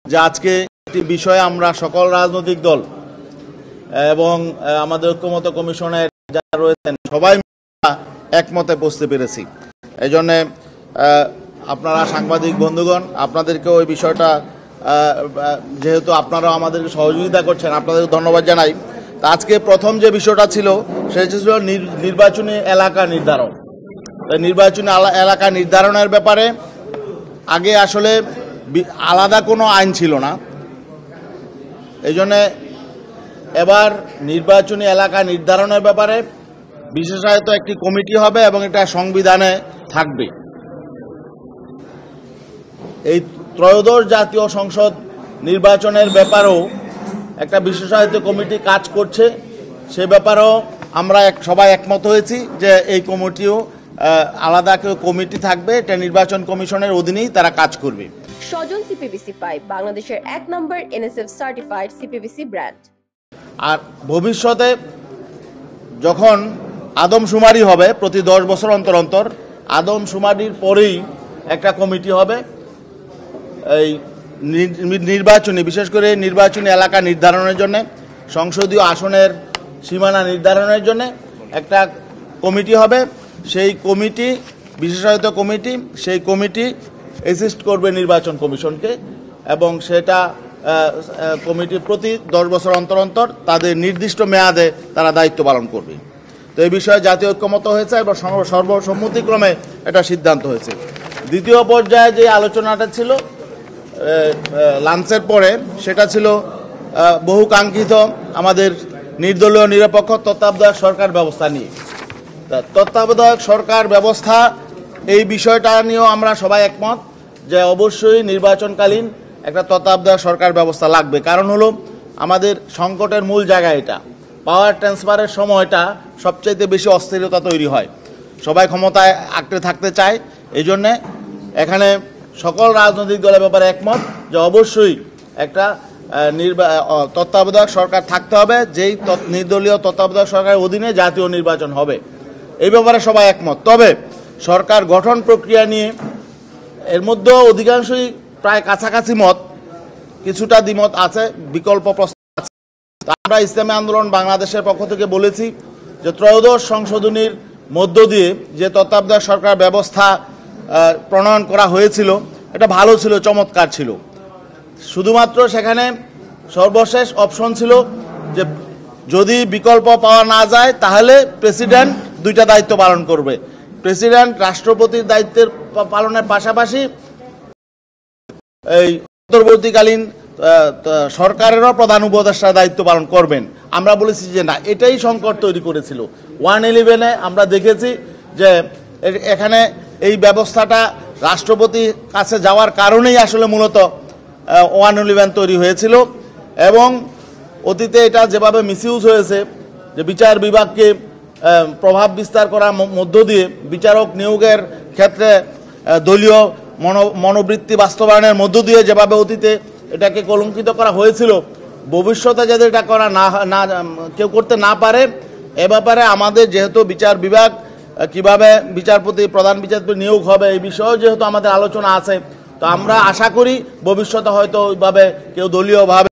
যে আজকে একটি বিষয়ে আমরা সকল রাজনৈতিক দল এবং আমাদের ঐক্যমত্য কমিশনের যারা রয়েছেন সবাই একমতে পৌঁছতে পেরেছি। এই জন্যে আপনারা সাংবাদিক বন্ধুগণ, আপনাদেরকে ওই বিষয়টা যেহেতু আপনারা আমাদেরকে সহযোগিতা করছেন, আপনাদেরকে ধন্যবাদ জানাই। তা আজকে প্রথম যে বিষয়টা ছিল সেটা ছিল নির্বাচনী এলাকা নির্ধারণ। নির্বাচনী এলাকা নির্ধারণের ব্যাপারে আগে আসলে আলাদা কোনো আইন ছিল না। এই জন্যে এবার নির্বাচনী এলাকা নির্ধারণের ব্যাপারে বিশেষায়িত একটি কমিটি হবে এবং এটা সংবিধানে থাকবে। এই ত্রয়োদশ জাতীয় সংসদ নির্বাচনের ব্যাপারেও একটা বিশেষায়িত কমিটি কাজ করছে, সে ব্যাপারেও আমরা সবাই একমত হয়েছি যে এই কমিটিও আলাদা কমিটি থাকবে, এটা নির্বাচন কমিশনের অধীনেই তারা কাজ করবে। স্বজন সিপিভিসি পাইপ বাংলাদেশের 1 নম্বর এনএসএফ সার্টিফাইড সিপিভিসি ব্র্যান্ড। আর ভবিষ্যতে যখন আদমশুমারি হবে প্রতি 10 বছর অন্তর অন্তর, আদমশুমারির পরেই একটা কমিটি হবে এই নির্বাচনী, বিশেষ করে নির্বাচনী এলাকা নির্ধারণের জন্য, সংসদীয় আসনের সীমানা নির্ধারণের জন্য একটা কমিটি হবে। সেই কমিটি বিশেষায়িত কমিটি, সেই কমিটি অ্যাসিস্ট করবে নির্বাচন কমিশনকে এবং সেটা কমিটি প্রতি 10 বছর অন্তর অন্তর তাদের নির্দিষ্ট মেয়াদে তারা দায়িত্ব পালন করবে। তো এই বিষয়ে জাতীয় ঐক্যমত হয়েছে এবং সর্বসম্মতিক্রমে এটা সিদ্ধান্ত হয়েছে। দ্বিতীয় পর্যায়ে যে আলোচনাটা ছিল লাঞ্চের পরে, সেটা ছিল বহুকাঙ্ক্ষিত আমাদের নির্দলীয় নিরপেক্ষ তত্ত্বাবধায়ক সরকার ব্যবস্থা নিয়ে। তত্ত্বাবধায়ক সরকার ব্যবস্থা এই বিষয়টা নিয়েও আমরা সবাই একমত যে অবশ্যই নির্বাচনকালীন একটা তত্ত্বাবধায়ক সরকার ব্যবস্থা লাগবে। কারণ হলো আমাদের সংকটের মূল জায়গা এটা, পাওয়ার ট্রান্সফারের সময়টা সবচাইতে বেশি অস্থিরতা তৈরি হয়, সবাই ক্ষমতায় আঁকড়ে থাকতে চায়। এই জন্যে এখানে সকল রাজনৈতিক দলের ব্যাপারে একমত যে অবশ্যই একটা তত্ত্বাবধায়ক সরকার থাকতে হবে, যেই নির্দলীয় তত্ত্বাবধায়ক সরকারের অধীনে জাতীয় নির্বাচন হবে। এই ব্যাপারে সবাই একমত। তবে সরকার গঠন প্রক্রিয়া নিয়ে এর মধ্যেও অধিকাংশই প্রায় কাছাকাছি মত, কিছুটা দ্বিমত আছে, বিকল্প প্রস্তাব আছে। আমরা ইসলামী আন্দোলন বাংলাদেশের পক্ষ থেকে বলেছি যে ত্রয়োদশ সংশোধনীর মধ্য দিয়ে যে তত্ত্বাবধায়ক সরকার ব্যবস্থা প্রণয়ন করা হয়েছিল এটা ভালো ছিল, চমৎকার ছিল। শুধুমাত্র সেখানে সর্বশেষ অপশন ছিল যে যদি বিকল্প পাওয়া না যায় তাহলে প্রেসিডেন্ট 2টা দায়িত্ব পালন করবে। প্রেসিডেন্ট রাষ্ট্রপতির দায়িত্বের পালনের পাশাপাশি এই অন্তর্বর্তীকালীন সরকারেরও প্রধান উপদেষ্টার দায়িত্ব পালন করবেন। আমরা বলেছি যে না, এটাই সংকট তৈরি করেছিল। 111-এ আমরা দেখেছি যে এখানে এই ব্যবস্থাটা রাষ্ট্রপতির কাছে যাওয়ার কারণেই আসলে মূলত 111 তৈরি হয়েছিল এবং অতীতে এটা যেভাবে মিসইউজ হয়েছে, যে বিচার বিভাগকে প্রভাব বিস্তার করার মধ্য দিয়ে বিচারক নিয়োগের ক্ষেত্রে দলীয় মনোবৃত্তি বাস্তবায়নের মধ্য দিয়ে যেভাবে অতীতে এটাকে কলঙ্কিত করা হয়েছিল, ভবিষ্যতে যাতে এটা করা না কেউ করতে না পারে, এ ব্যাপারে আমাদের যেহেতু বিচার বিভাগ কিভাবে বিচারপতি, প্রধান বিচারপতি নিয়োগ হবে এই বিষয়েও যেহেতু আমাদের আলোচনা আছে, তো আমরা আশা করি ভবিষ্যতে হয়তো ওইভাবে কেউ দলীয়ভাবে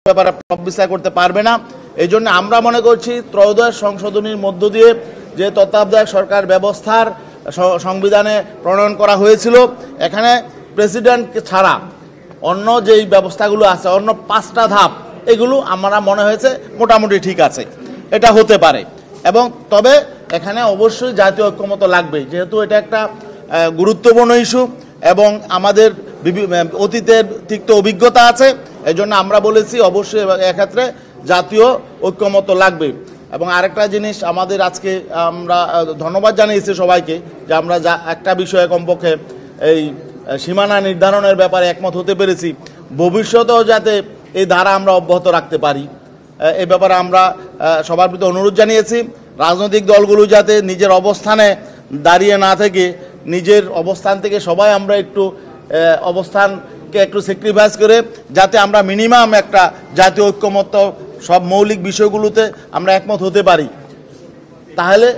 ব্যাপারে প্রভাব বিস্তার করতে পারবে না। এই জন্য আমরা মনে করছি ত্রয়োদশ সংশোধনীর মধ্য দিয়ে যে তত্ত্বাবধায়ক সরকার ব্যবস্থার সংবিধানে প্রণয়ন করা হয়েছিল, এখানে প্রেসিডেন্ট ছাড়া অন্য যেই ব্যবস্থাগুলো আছে, অন্য 5টা ধাপ, এগুলো আমরা মনে হয়েছে মোটামুটি ঠিক আছে, এটা হতে পারে। এবং তবে এখানে অবশ্যই জাতীয় ঐক্যমত লাগবে, যেহেতু এটা একটা গুরুত্বপূর্ণ ইস্যু এবং আমাদের অতীতের তিক্ত অভিজ্ঞতা আছে। এই জন্য আমরা বলেছি অবশ্যই এক্ষেত্রে জাতীয় ঐক্যমত লাগবে। এবং আরেকটা জিনিস আমাদের আজকে আমরা ধন্যবাদ জানিয়েছি সবাইকে যে আমরা একটা বিষয়ে কমপক্ষে এই সীমানা নির্ধারণের ব্যাপারে একমত হতে পেরেছি। ভবিষ্যতেও যাতে এই ধারা আমরা অব্যাহত রাখতে পারি, এই ব্যাপারে আমরা সবার প্রতি অনুরোধ জানিয়েছি। রাজনৈতিক দলগুলো যাতে নিজের অবস্থানে দাঁড়িয়ে না থেকে, নিজের অবস্থান থেকে সবাই আমরা একটু অবস্থানকে একটু স্যাক্রিফাইস করে যাতে আমরা মিনিমাম একটা জাতীয় ঐক্যমত্য সব মৌলিক বিষয়গুলোতে আমরা একমত হতে পারি, তাহলে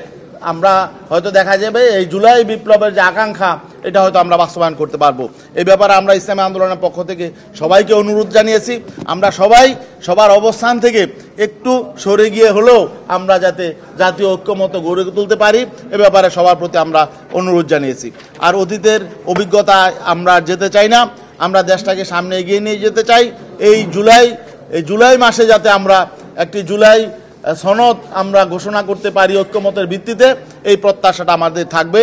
আমরা হয়তো দেখা যাবে এই জুলাই বিপ্লবের যে আকাঙ্ক্ষা এটা হয়তো আমরা বাস্তবায়ন করতে পারবো। এই ব্যাপারে আমরা ইসলামী আন্দোলনের পক্ষ থেকে সবাইকে অনুরোধ জানিয়েছি, আমরা সবাই সবার অবস্থান থেকে একটু সরে গিয়ে হলেও আমরা যাতে জাতীয় ঐক্যমত গড়ে তুলতে পারি এ ব্যাপারে সবার প্রতি আমরা অনুরোধ জানিয়েছি। আর অতীতের অভিজ্ঞতায় আমরা যেতে চাই না, আমরা দেশটাকে সামনে এগিয়ে নিয়ে যেতে চাই। এই জুলাই মাসে যাতে আমরা একটি জুলাই সনদ আমরা ঘোষণা করতে পারি ঐক্যমতের ভিত্তিতে, এই প্রত্যাশাটা আমাদের থাকবে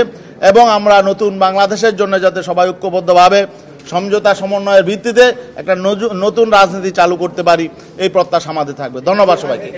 এবং আমরা নতুন বাংলাদেশের জন্য যাতে সবাই ঐক্যবদ্ধভাবে সমঝোতা সমন্বয়ের ভিত্তিতে একটা নতুন রাজনীতি চালু করতে পারি এই প্রত্যাশা আমাদের থাকবে। ধন্যবাদ সবাইকে।